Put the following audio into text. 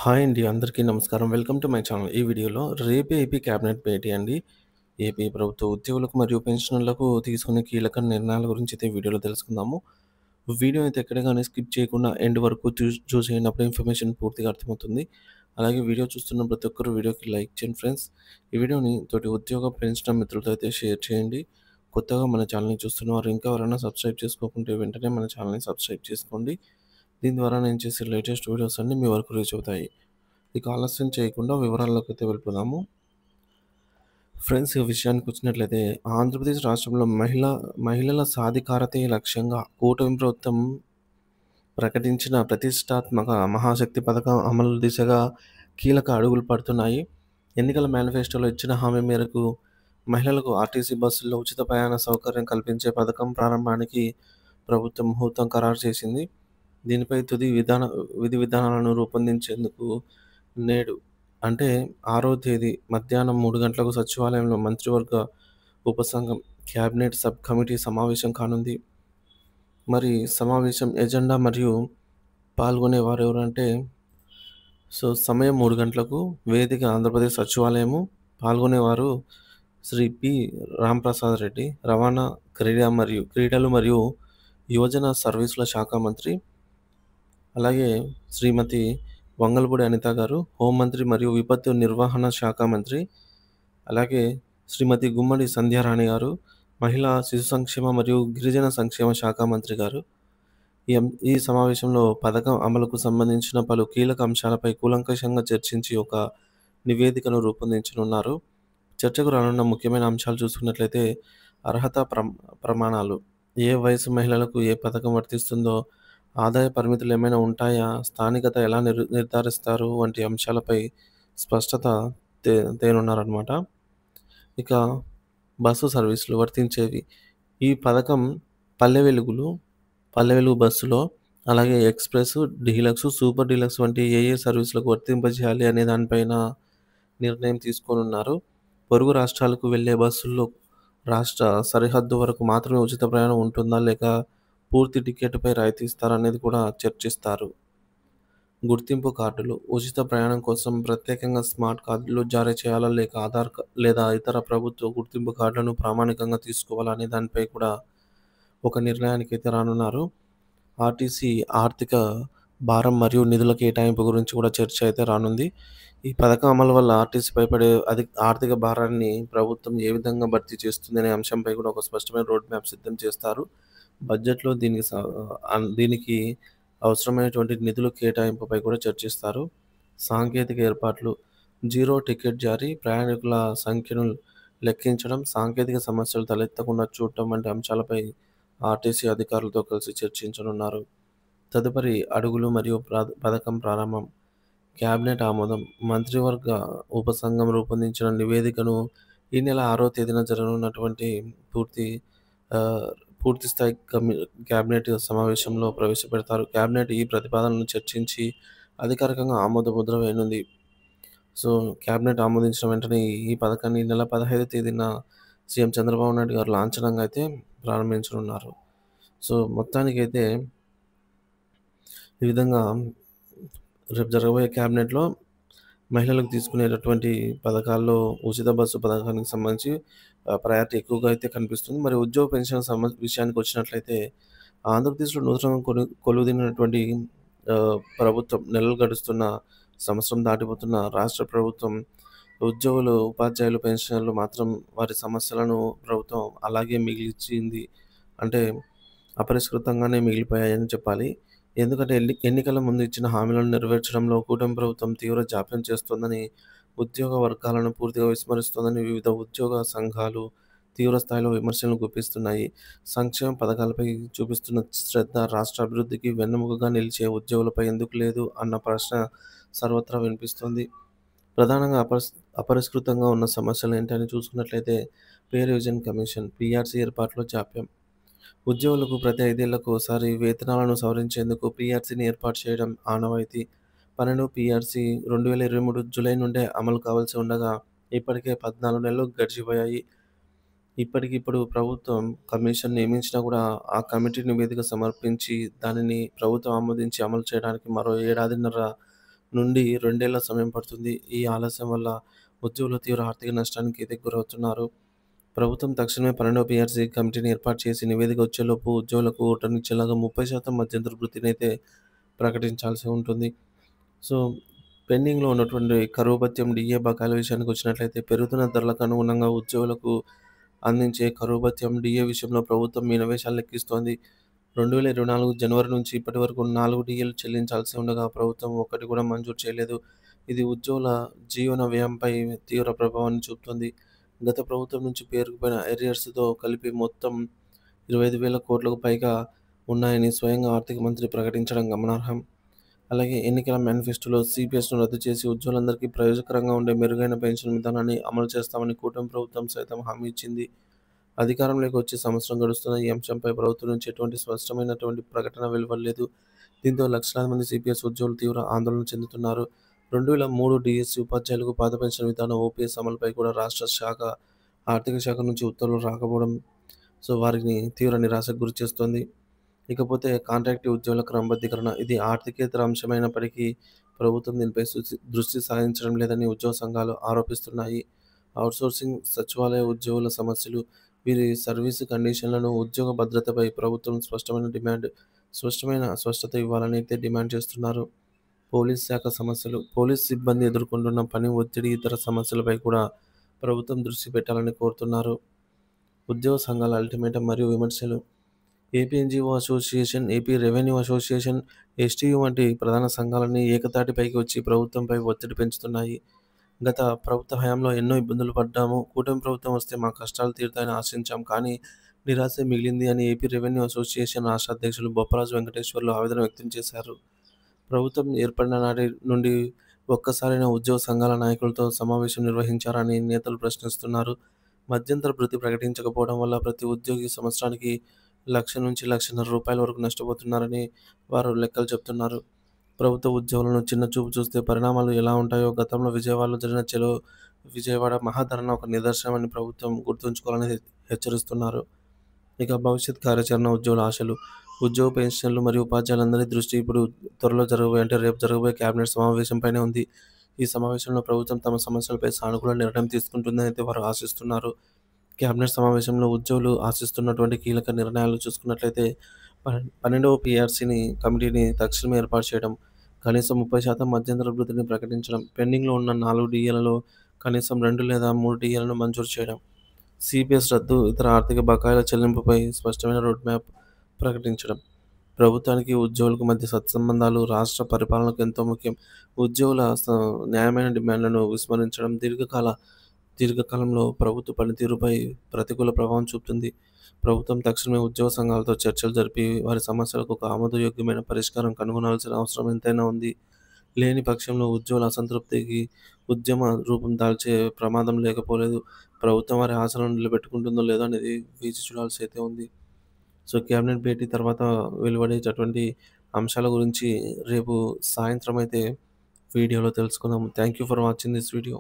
Hi అండి. అందరికీ నమస్కారం. Welcome to my channel. ఈ వీడియోలో రేపే ఏపీ క్యాబినెట్ భేటీ అండి. ఏపీ ప్రభుత్వ ఉద్యోగులకు మరియు పెన్షనర్లకు తీసుకునే కీలక నిర్ణయాల గురించి అయితే ఈ వీడియోలో తెలుసుకుందాము. వీడియో అయితే ఎక్కడ గాని స్కిప్ చేయకుండా ఎండ్ వరకు చూసేయండి. అప్పుడే ఇన్ఫర్మేషన్ పూర్తిగా అర్థమవుతుంది. అలాగే వీడియో చూస్తున్న ప్రతి ఒక్కరు వీడియోకి లైక్ చేయండి ఫ్రెండ్స్. ఈ వీడియోని తోటి ఉద్యోగ పెన్షనర్ మిత్రులతో అయితే షేర్ చేయండి. కొత్తగా మన ఛానల్‌ని చూస్తున్నవారు ఇంకా ఎవరైనా సబ్స్క్రైబ్ చేసుకోకుంటే వెంటనే మన ఛానల్‌ని సబ్స్క్రైబ్ చేసుకోండి. దీని ద్వారా నేను చేసే లేటెస్ట్ వీడియోస్ అన్నీ మీ వరకు రీచ్ అవుతాయి. ఇక ఆలస్యం చేయకుండా వివరాల్లోకైతే వెళ్ళిపోదాము. ఫ్రెండ్స్ ఈ విషయానికొచ్చినట్లయితే ఆంధ్రప్రదేశ్ రాష్ట్రంలో మహిళల సాధికారతే లక్ష్యంగా కూటమి ప్రభుత్వం ప్రకటించిన ప్రతిష్టాత్మక మహాశక్తి పథకం అమలు దిశగా కీలక అడుగులు పడుతున్నాయి. ఎన్నికల మేనిఫెస్టోలో ఇచ్చిన హామీ మేరకు మహిళలకు ఆర్టీసీ బస్సుల్లో ఉచిత ప్రయాణ సౌకర్యం కల్పించే పథకం ప్రారంభానికి ప్రభుత్వం ముహూర్తం ఖరారు చేసింది. దీనిపై తుది విధి విధానాలను రూపొందించేందుకు నేడు అంటే 6వ తేదీ మధ్యాహ్నం 3 గంటలకు సచివాలయంలో మంత్రివర్గ ఉపసంఘం క్యాబినెట్ సబ్ కమిటీ సమావేశం కానుంది. మరి సమావేశం ఎజెండా మరియు పాల్గొనేవారు ఎవరంటే సమయం 3 గంటలకు వేదిక ఆంధ్రప్రదేశ్ సచివాలయము. పాల్గొనేవారు శ్రీ పి. రాంప్రసాద్ రెడ్డి రవాణా, క్రీడలు మరియు యువజన సర్వీసుల శాఖ మంత్రి. అలాగే శ్రీమతి వంగలపూడి అనిత గారు హోంమంత్రి మరియు విపత్తు నిర్వహణ శాఖ మంత్రి. అలాగే శ్రీమతి గుమ్మడి సంధ్యారాణి గారు మహిళా శిశు సంక్షేమ మరియు గిరిజన సంక్షేమ శాఖ మంత్రి గారు. ఈ సమావేశంలో పథకం అమలుకు సంబంధించిన పలు కీలక అంశాలపై కూలంకషంగా చర్చించి ఒక నివేదికను రూపొందించనున్నారు. చర్చకు రానున్న ముఖ్యమైన అంశాలు చూసుకున్నట్లయితే అర్హత ప్రమాణాలు, ఏ వయసు మహిళలకు ఏ పథకం వర్తిస్తుందో, ఆదాయ పరిమితులు ఏమైనా ఉంటాయా, స్థానికత ఎలా నిర్ధారిస్తారు వంటి అంశాలపై స్పష్టత తేనున్నారనమాట. ఇక బస్సు సర్వీసులు వర్తించేవి. ఈ పథకం పల్లె వెలుగు బస్సులో అలాగే ఎక్స్‌ప్రెస్, డీలక్స్, సూపర్ డీలక్స్ వంటి ఏ సర్వీసులకు వర్తింపజేయాలి అనే దానిపైన నిర్ణయం తీసుకోనున్నారు. పొరుగు రాష్ట్రాలకు వెళ్ళే బస్సుల్లో రాష్ట్ర సరిహద్దు వరకు మాత్రమే ఉచిత ప్రయాణం ఉంటుందా? లేక పూర్తి టికెట్‌పై రాయితీ ఇస్తారా? అనేది కూడా చర్చిస్తారు. గుర్తింపు కార్డులు, ఉచిత ప్రయాణం కోసం ప్రత్యేకంగా స్మార్ట్ కార్డులు జారీ చేయాలా? లేక ఆధార్ లేదా ఇతర ప్రభుత్వ గుర్తింపు కార్డులను ప్రామాణికంగా తీసుకోవాలా? అనే దానిపై కూడా ఒక నిర్ణయానికైతే రానున్నారు. ఆర్టీసీ ఆర్థిక భారం మరియు నిధుల కేటాయింపు గురించి కూడా చర్చ అయితే రానుంది. ఈ పథకం అమలు వల్ల ఆర్టీసీపై పడే ఆర్థిక భారాన్ని ప్రభుత్వం ఏ విధంగా భర్తీ చేస్తుందనే అంశంపై కూడా ఒక స్పష్టమైన రోడ్ మ్యాప్ సిద్ధం చేస్తారు. బడ్జెట్‌లో దీనికి అవసరమైనటువంటి నిధుల కేటాయింపుపై కూడా చర్చిస్తారు. సాంకేతిక ఏర్పాట్లు, జీరో టికెట్ జారీ, ప్రయాణికుల సంఖ్యను లెక్కించడం, సాంకేతిక సమస్యలు తలెత్తకుండా చూడటం వంటి అంశాలపై ఆర్టీసీ అధికారులతో కలిసి చర్చించనున్నారు. తదుపరి అడుగులు మరియు పథకం ప్రారంభం. క్యాబినెట్ ఆమోదం. మంత్రివర్గ ఉపసంఘం రూపొందించిన నివేదికను ఈ నెల 6వ తేదీన జరగనున్నటువంటి ఆహ్, పూర్తిస్థాయి క్యాబినెట్ సమావేశంలో ప్రవేశపెడతారు. క్యాబినెట్ ఈ ప్రతిపాదనలను చర్చించి అధికారికంగా ఆమోద ముద్ర వేయనుంది. క్యాబినెట్ ఆమోదించిన వెంటనే ఈ పథకాన్ని ఈ నెల 15వ తేదీన సీఎం చంద్రబాబు నాయుడు గారు లాంఛనంగా అయితే ప్రారంభించనున్నారు. మొత్తానికైతే ఈ విధంగా రేపు జరగబోయే క్యాబినెట్‌లో మహిళలకు తీసుకునేటటువంటి పథకాల్లో ఉచిత బస్సు పథకానికి సంబంధించి ప్రయారిటీ ఎక్కువగా అయితే కనిపిస్తుంది. మరి ఉద్యోగ పెన్షన్ విషయానికొచ్చినట్లయితే ఆంధ్రప్రదేశ్‌లో నూతనంగా కొలువుదీరినటువంటి ప్రభుత్వం నెలలు గడుస్తున్న సంవత్సరం దాటిపోతున్న రాష్ట్ర ప్రభుత్వం ఉద్యోగులు, ఉపాధ్యాయులు, పెన్షనర్లు మాత్రం వారి సమస్యలను ప్రభుత్వం అలాగే మిగిల్చింది. అంటే అపరిష్కృతంగానే మిగిలిపోయాయని చెప్పాలి. ఎందుకంటే ఎన్నికల ముందు ఇచ్చిన హామీలను నెరవేర్చడంలో కూటమి ప్రభుత్వం తీవ్ర జాప్యం చేస్తోందని, ఉద్యోగ వర్గాలను పూర్తిగా విస్మరిస్తోందని వివిధ ఉద్యోగ సంఘాలు తీవ్ర స్థాయిలో విమర్శలను గుప్పిస్తున్నాయి. సంక్షేమ పథకాలపై చూపిస్తున్న శ్రద్ధ రాష్ట్ర అభివృద్ధికి వెన్నెముకగా నిలిచే ఉద్యోగులపై ఎందుకు లేదు అన్న ప్రశ్న సర్వత్రా వినిపిస్తోంది. ప్రధానంగా అపరిష్కృతంగా ఉన్న సమస్యలు ఏంటని చూసుకున్నట్లయితే పే రివిజన్ కమిషన్, పీఆర్సీ ఏర్పాటులో జాప్యం. ఉద్యోగులకు ప్రతి 5 ఏళ్లకు ఒకసారి వేతనాలను సవరించేందుకు పీఆర్సీని ఏర్పాటు చేయడం ఆనవాయితీ. 12 పీఆర్సీ 2023 జూలై నుండే అమలు కావాల్సి ఉండగా ఇప్పటికే 14 నెలలు గడిచిపోయాయి. ఇప్పటికిప్పుడు ప్రభుత్వం కమిషన్ నియమించినా కూడా ఆ కమిటీ నివేదిక సమర్పించి దానిని ప్రభుత్వం ఆమోదించి అమలు చేయడానికి మరో ఏడాదిన్నర నుండి 2 ఏళ్ల సమయం పడుతుంది. ఈ ఆలస్యం వల్ల ఉద్యోగులు తీవ్ర ఆర్థిక నష్టానికి గురవుతున్నారు. ప్రభుత్వం తక్షణమే 12వ పీఆర్సీ కమిటీని ఏర్పాటు చేసి నివేదిక వచ్చేలోపు ఉద్యోగులకు ఊరటనిచ్చేలాగా 30% మధ్యంతర వృత్తినైతే ప్రకటించాల్సి ఉంటుంది. సో, పెండింగ్‌లో ఉన్నటువంటి కరువు భత్యం, డీఏ బకాయిల విషయానికి వచ్చినట్లయితే పెరుగుతున్న ధరలకు అనుగుణంగా ఉద్యోగులకు అందించే కరువు భత్యం, డీఏ విషయంలో ప్రభుత్వం మీనమేషాలు లెక్కిస్తోంది. 2024 జనవరి నుంచి ఇప్పటి వరకు 4 డీఏలు చెల్లించాల్సి ఉండగా ప్రభుత్వం ఒక్కటి కూడా మంజూరు చేయలేదు. ఇది ఉద్యోగుల జీవన వ్యయంపై తీవ్ర ప్రభావాన్ని చూపుతోంది. గత ప్రభుత్వం నుంచి పేరుకుపోయిన అరియర్స్‌తో కలిపి మొత్తం 25,000 కోట్లకు పైగా ఉన్నాయని స్వయంగా ఆర్థిక మంత్రి ప్రకటించడం గమనార్హం. అలాగే ఎన్నికల మేనిఫెస్టోలో సీపీఎస్‌ను రద్దు చేసి ఉద్యోగులందరికీ ప్రయోజనకరంగా ఉండే మెరుగైన పెన్షన్ విధానాన్ని అమలు చేస్తామని కూటమి ప్రభుత్వం సైతం హామీ ఇచ్చింది. అధికారంలోకి వచ్చి సంవత్సరం గడుస్తున్న ఈ అంశంపై ప్రభుత్వం నుంచి ఎటువంటి స్పష్టమైనటువంటి ప్రకటన వెలువడలేదు. దీంతో లక్షలాది మంది సీపీఎస్ ఉద్యోగులు తీవ్ర ఆందోళన చెందుతున్నారు. 2003 డీఎస్సీ ఉపాధ్యాయులకు పాత పెన్షన్ విధానం, ఓపీఎస్ అమలుపై కూడా రాష్ట్ర శాఖ, ఆర్థిక శాఖ నుంచి ఉత్తర్వులు రాకపోవడం వారిని తీవ్ర నిరాశకు గురిచేస్తోంది. ఇకపోతే కాంట్రాక్టు ఉద్యోగుల క్రమబద్ధీకరణ. ఇది ఆర్థికేతర అంశమైనప్పటికీ ప్రభుత్వం దీనిపై దృష్టి సారించడం లేదని ఉద్యోగ సంఘాలు ఆరోపిస్తున్నాయి. ఔట్సోర్సింగ్, సచివాలయ ఉద్యోగుల సమస్యలు, వీరి సర్వీసు కండిషన్లను, ఉద్యోగ భద్రతపై ప్రభుత్వం స్పష్టత ఇవ్వాలని అయితే డిమాండ్ చేస్తున్నారు. పోలీస్ శాఖ సమస్యలు. పోలీస్ సిబ్బంది ఎదుర్కొంటున్న పని ఒత్తిడి, ఇతర సమస్యలపై కూడా ప్రభుత్వం దృష్టి పెట్టాలని కోరుతున్నారు. ఉద్యోగ సంఘాల అల్టిమేటం మరియు విమర్శలు. AP NGO association, AP revenue association, STU వంటి ప్రధాన సంఘాలన్నీ ఏకతాటిపైకి వచ్చి ప్రభుత్వంపై ఒత్తిడి పెంచుతున్నాయి. గత ప్రభుత్వ హయాంలో ఎన్నో ఇబ్బందులు పడ్డాము. కూటమి ప్రభుత్వం వస్తే మా కష్టాలు తీరుతాయని ఆశించాం. కానీ నిరాశే మిగిలింది అని ఏపీ రెవెన్యూ అసోసియేషన్ రాష్ట్ర అధ్యక్షులు బొప్పరాజు వెంకటేశ్వర్లు ఆవేదన వ్యక్తం చేశారు. ప్రభుత్వం ఏర్పడిన నాటి నుండి ఒక్కసారైనా ఉద్యోగ సంఘాల నాయకులతో సమావేశం నిర్వహించారా అని నేతలు ప్రశ్నిస్తున్నారు. మధ్యంతర భృతి ప్రకటించకపోవడం వల్ల ప్రతి ఉద్యోగి సంవత్సరానికి 1,00,000 నుంచి రూ. 1,50,000 వరకు నష్టపోతున్నారని వారు లెక్కలు చెబుతున్నారు. ప్రభుత్వ ఉద్యోగులను చిన్నచూపు చూస్తే పరిణామాలు ఎలా ఉంటాయో గతంలో విజయవాడలో జరిగిన చలో విజయవాడ మహాధరణ ఒక నిదర్శనమని ప్రభుత్వం గుర్తుంచుకోవాలని హెచ్చరిస్తున్నారు. ఇక భవిష్యత్ కార్యాచరణ, ఉద్యోగుల ఆశలు. ఉద్యోగ పెన్షన్లు మరియు ఉపాధ్యాయులందరి దృష్టి ఇప్పుడు త్వరలో రేపు జరగబోయే కేబినెట్ సమావేశంపైనే ఉంది. ఈ సమావేశంలో ప్రభుత్వం తమ సమస్యలపై సానుకూల నిర్ణయం తీసుకుంటుందని అయితే వారు ఆశిస్తున్నారు. కేబినెట్ సమావేశంలో ఉద్యోగులు ఆశిస్తున్నటువంటి కీలక నిర్ణయాలు చూసుకున్నట్లయితే 12వ పీఆర్సీని కమిటీని తక్షణమే ఏర్పాటు చేయడం, కనీసం 30% మధ్యంతర భృతిని ప్రకటించడం, పెండింగ్‌లో ఉన్న 4 డీఏలలో కనీసం 2 లేదా 3 డీఏలను మంజూరు చేయడం, సీపీఎస్ రద్దు, ఇతర ఆర్థిక బకాయిల చెల్లింపుపై స్పష్టమైన రోడ్ మ్యాప్ ప్రకటించడం. ప్రభుత్వానికి ఉద్యోగులకు మధ్య సత్సంబంధాలు రాష్ట్ర పరిపాలనకు ఎంతో ముఖ్యం. ఉద్యోగుల న్యాయమైన డిమాండ్లను విస్మరించడం దీర్ఘకాలంలో ప్రభుత్వ పనితీరుపై ప్రతికూల ప్రభావం చూపుతుంది. ప్రభుత్వం తక్షణమే ఉద్యోగ సంఘాలతో చర్చలు జరిపి వారి సమస్యలకు ఒక ఆమోదయోగ్యమైన పరిష్కారం కనుగొనాల్సిన అవసరం ఎంతైనా ఉంది. లేని పక్షంలో ఉద్యోగుల అసంతృప్తికి ఉద్యమ రూపం దాల్చే ప్రమాదం లేకపోలేదు. ప్రభుత్వం వారి ఆశలను నిలబెట్టుకుంటుందో లేదో అనేది వేచి చూడాల్సి అయితే ఉంది. కేబినెట్ భేటీ తర్వాత వెలువడేటటువంటి అంశాల గురించి రేపు సాయంత్రం అయితే వీడియోలో తెలుసుకుందాం. Thank you for watching this video.